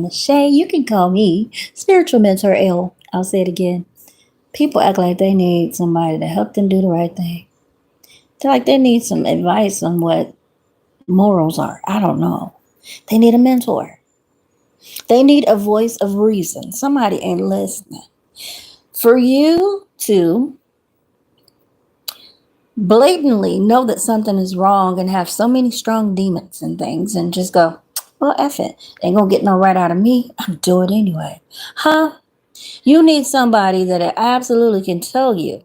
𝒟𝒾𝓃𝓎. You can call me spiritual mentor L. I'll say it again. People act like they need somebody to help them do the right thing. They're like they need some advice on what morals are. I don't know. They need a mentor. They need a voice of reason. Somebody ain't listening. For you to blatantly know that something is wrong and have so many strong demons and things and just go, well, F it. Ain't gonna get no right out of me. I'm do it anyway. Huh? You need somebody that absolutely can tell you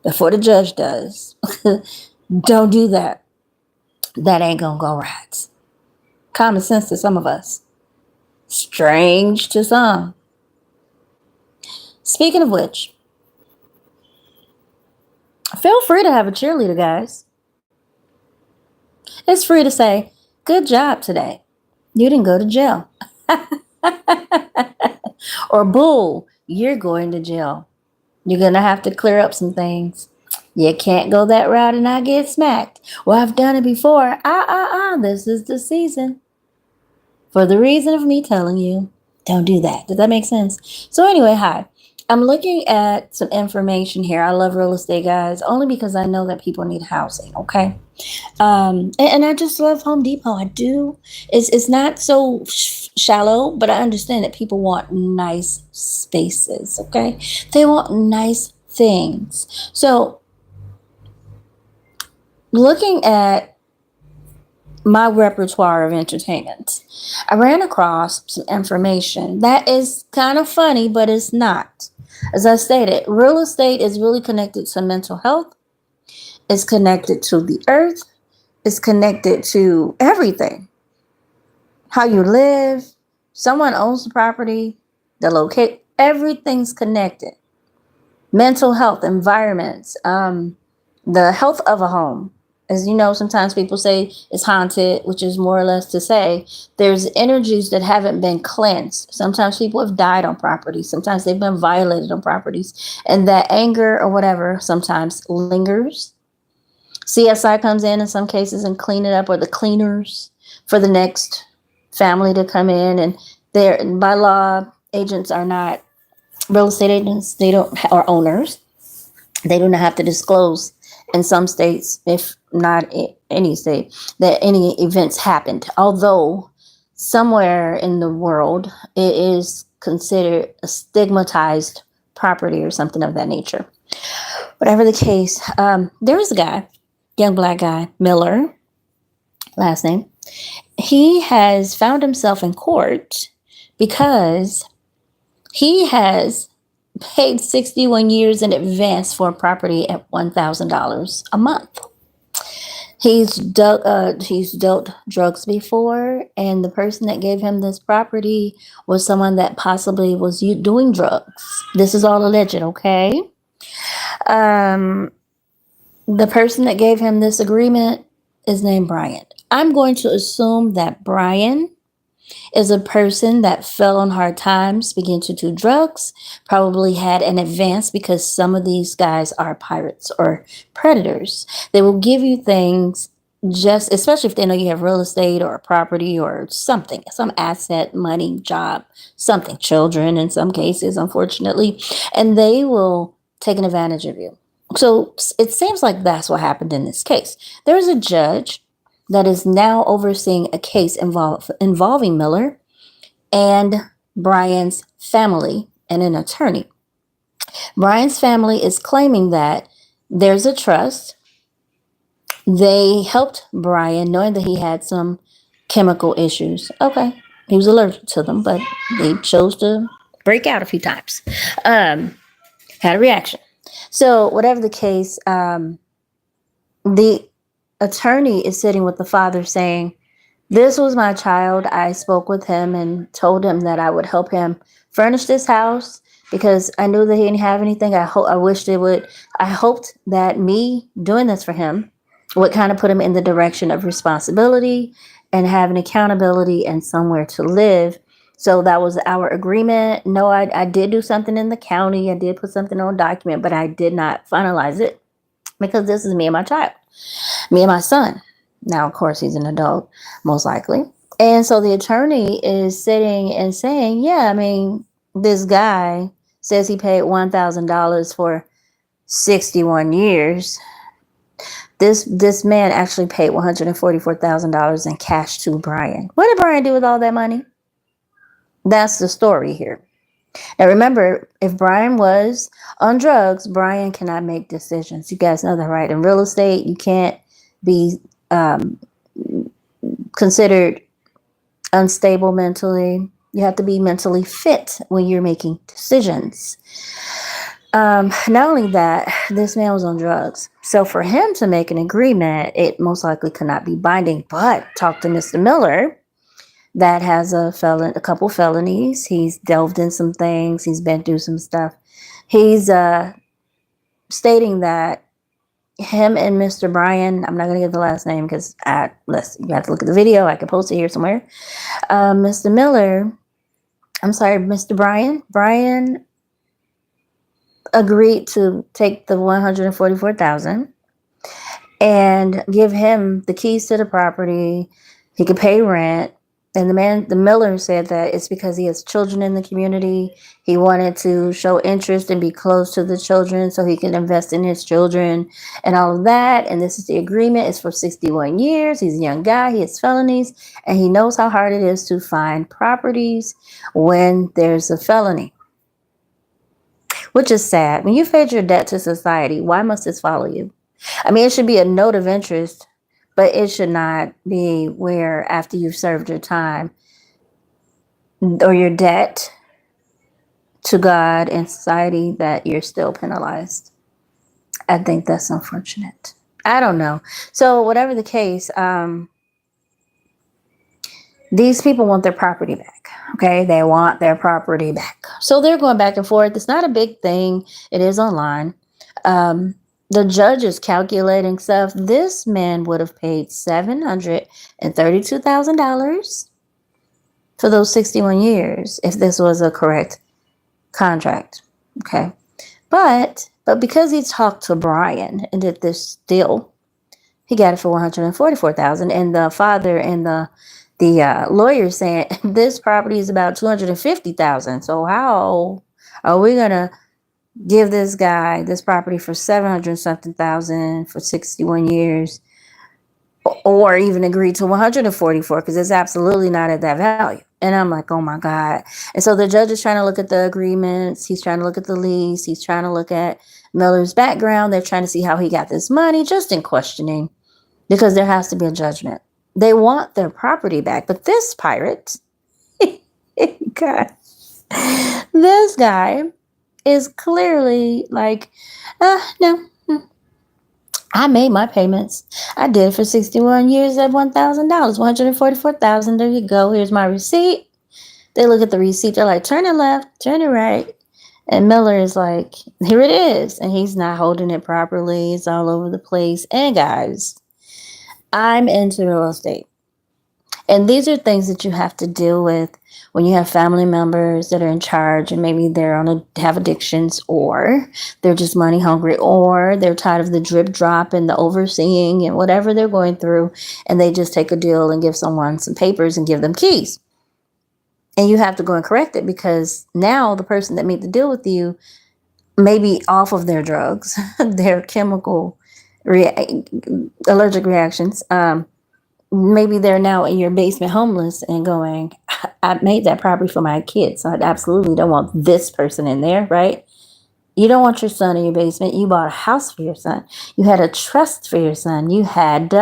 before the judge does. Don't do that. That ain't gonna go right. Common sense to some of us. Strange to some. Speaking of which, feel free to have a cheerleader, guys. It's free to say, good job today. You didn't go to jail. Or bull, you're going to jail. You're going to have to clear up some things. You can't go that route and not get smacked. Well, I've done it before. This is the season. For the reason of me telling you, don't do that. Does that make sense? So anyway, hi. I'm looking at some information here. I love real estate, guys, only because I know that people need housing, okay? And I just love Home Depot. I do. It's not so shallow, but I understand that people want nice spaces, okay? They want nice things. So looking at my repertoire of entertainment, I ran across some information that is kind of funny, but it's not. As I stated, real estate is really connected to mental health. It's connected to the earth. It's connected to everything. How you live, someone owns the property, the location, everything's connected. Mental health, environments, the health of a home. As you know, sometimes people say it's haunted, which is more or less to say there's energies that haven't been cleansed. Sometimes people have died on properties. Sometimes they've been violated on properties. And that anger or whatever sometimes lingers. CSI comes in some cases and clean it up, or the cleaners for the next family to come in. And they're, by law, agents are not real estate agents. They don't, or owners. They do not have to disclose in some states, if not any state, that any events happened. Although somewhere in the world, it is considered a stigmatized property or something of that nature. Whatever the case, there is a guy, young black guy, Miller, last name. He has found himself in court because he has paid 61 years in advance for a property at $1,000 a month. He's dealt drugs before, and the person that gave him this property was someone that possibly was doing drugs. This is all alleged, okay? The person that gave him this agreement is named Brian. I'm going to assume that Brian is a person that fell on hard times, began to do drugs, probably had an advance, because some of these guys are pirates or predators. They will give you things just, especially if they know you have real estate or a property or something, some asset, money, job, something, children in some cases, unfortunately, and they will take an advantage of you. So it seems like that's what happened in this case. There's a judge that is now overseeing a case involving Miller and Brian's family and an attorney. Brian's family is claiming that there's a trust. They helped Brian knowing that he had some chemical issues. Okay, he was allergic to them, but they chose to break out a few times. Had a reaction. So whatever the case, the attorney is sitting with the father saying, this was my child. I spoke with him and told him that I would help him furnish this house because I knew that he didn't have anything. I hoped that me doing this for him would kind of put him in the direction of responsibility and having accountability and somewhere to live. So that was our agreement. No, I did do something in the county. I did put something on a document, but I did not finalize it because this is me and my child. Me and my son. Now, of course, he's an adult, most likely. And so the attorney is sitting and saying, yeah, I mean, this guy says he paid $1,000 for 61 years. This man actually paid $144,000 in cash to Brian. What did Brian do with all that money? That's the story here. Now remember, if Brian was on drugs, Brian cannot make decisions. You guys know that, right? In real estate, you can't be considered unstable mentally. You have to be mentally fit when you're making decisions. Not only that, this man was on drugs. So for him to make an agreement, it most likely could not be binding. But talk to Mr. Miller, that has a couple felonies. He's delved in some things. He's been through some stuff. He's stating that him and Mr. Brian, I'm not going to give the last name because you have to look at the video. I can post it here somewhere. Mr. Brian agreed to take the $144,000 and give him the keys to the property. He could pay rent. And the Miller said that it's because he has children in the community. He wanted to show interest and be close to the children so he can invest in his children and all of that. And this is the agreement. It's for 61 years. He's a young guy. He has felonies. And he knows how hard it is to find properties when there's a felony, which is sad. When you've paid your debt to society, why must this follow you? I mean, it should be a note of interest, but it should not be where after you've served your time or your debt to God and society that you're still penalized. I think that's unfortunate. I don't know. So whatever the case, these people want their property back. Okay, they want their property back. So they're going back and forth. It's not a big thing. It is online. The judge is calculating stuff. This man would have paid $732,000 for those 61 years if this was a correct contract. Okay. But because he talked to Brian and did this deal, he got it for $144,000. And the father and the lawyer saying this property is about $250,000. So how are we gonna give this guy this property for 700 something thousand for 61 years, or even agree to 144 because it's absolutely not at that value? And I'm like, oh my God. And so the judge is trying to look at the agreements. He's trying to look at the lease. He's trying to look at Miller's background. They're trying to see how he got this money, just in questioning, because there has to be a judgment. They want their property back. But this pirate, God, this guy is clearly like, no, I made my payments. I did it for 61 years at $1,000, $144,000. There you go. Here's my receipt. They look at the receipt. They're like, turn it left, turn it right. And Miller is like, here it is. And he's not holding it properly. It's all over the place. And guys, I'm into real estate. And these are things that you have to deal with when you have family members that are in charge and maybe have addictions, or they're just money hungry, or they're tired of the drip drop and the overseeing and whatever they're going through. And they just take a deal and give someone some papers and give them keys. And you have to go and correct it because now the person that made the deal with you may be off of their drugs, their chemical allergic reactions. Maybe they're now in your basement homeless and going, I made that property for my kids, so I absolutely don't want this person in there, right? You don't want your son in your basement. You bought a house for your son. You had a trust for your son. You had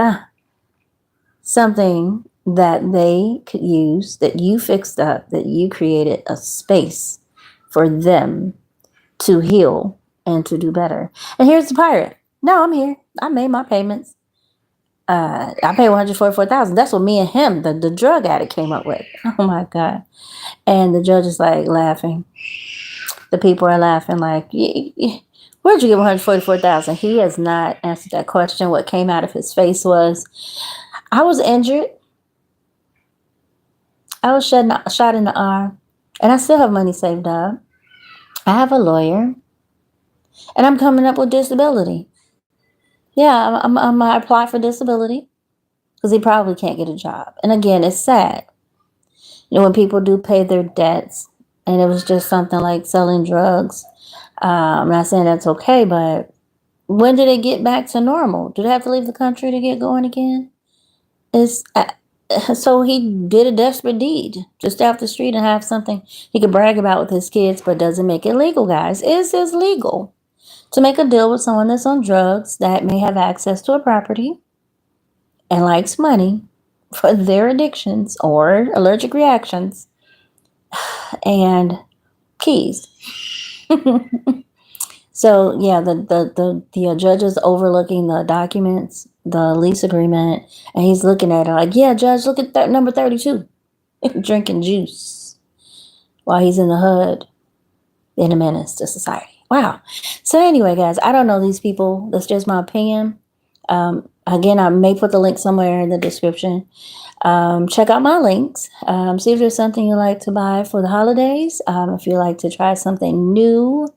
something that they could use, that you fixed up, that you created a space for them to heal and to do better. And here's the pirate. No, I'm here. I made my payments. I paid $144,000. That's what me and him, the drug addict, came up with. Oh my God. And the judge is like laughing. The people are laughing like, where'd you get $144,000? He has not answered that question. What came out of his face was, I was injured. I was shot in the arm. And I still have money saved up. I have a lawyer. And I'm coming up with disability. Yeah, I apply for disability. because he probably can't get a job. And again, it's sad. When people do pay their debts, and it was just something like selling drugs. I'm not saying that's okay, but when do they get back to normal? Do they have to leave the country to get going again? It's so he did a desperate deed to stay off the street and have something he could brag about with his kids, but doesn't make it legal, guys. Is this legal to make a deal with someone that's on drugs that may have access to a property and likes money for their addictions or allergic reactions and keys? So yeah, the judge is overlooking the documents, the lease agreement, and he's looking at it like, yeah, judge, look at that number 32, drinking juice while he's in the hood, in a menace to society. Wow. So anyway, guys, I don't know these people. That's just my opinion. Again, I may put the link somewhere in the description. Check out my links. See if there's something you like to buy for the holidays. If you like to try something new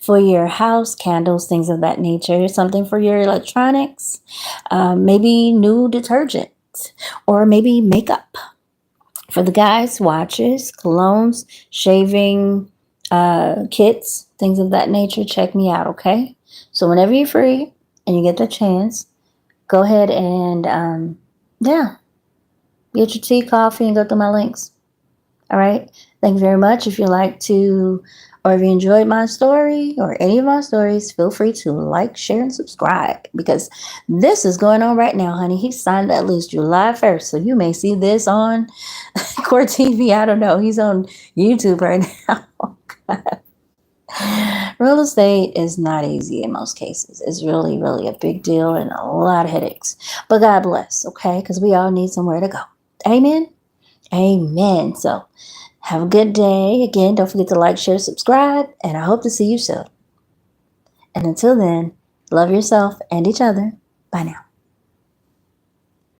for your house, candles, things of that nature, something for your electronics, maybe new detergent, or maybe makeup. For the guys, watches, colognes, shaving kits, things of that nature, check me out, okay? So whenever you're free and you get the chance, go ahead and, yeah, get your tea, coffee, and go through my links. All right? Thank you very much. If you like to, or if you enjoyed my story or any of my stories, feel free to like, share, and subscribe, because this is going on right now, honey. He signed that lease July 1st, so you may see this on Court TV. I don't know. He's on YouTube right now. Oh, God. Real estate is not easy in most cases. It's really, really a big deal and a lot of headaches. But God bless, okay? Because we all need somewhere to go. Amen? Amen. So have a good day. Again, don't forget to like, share, subscribe, and I hope to see you soon. And until then, love yourself and each other. Bye now.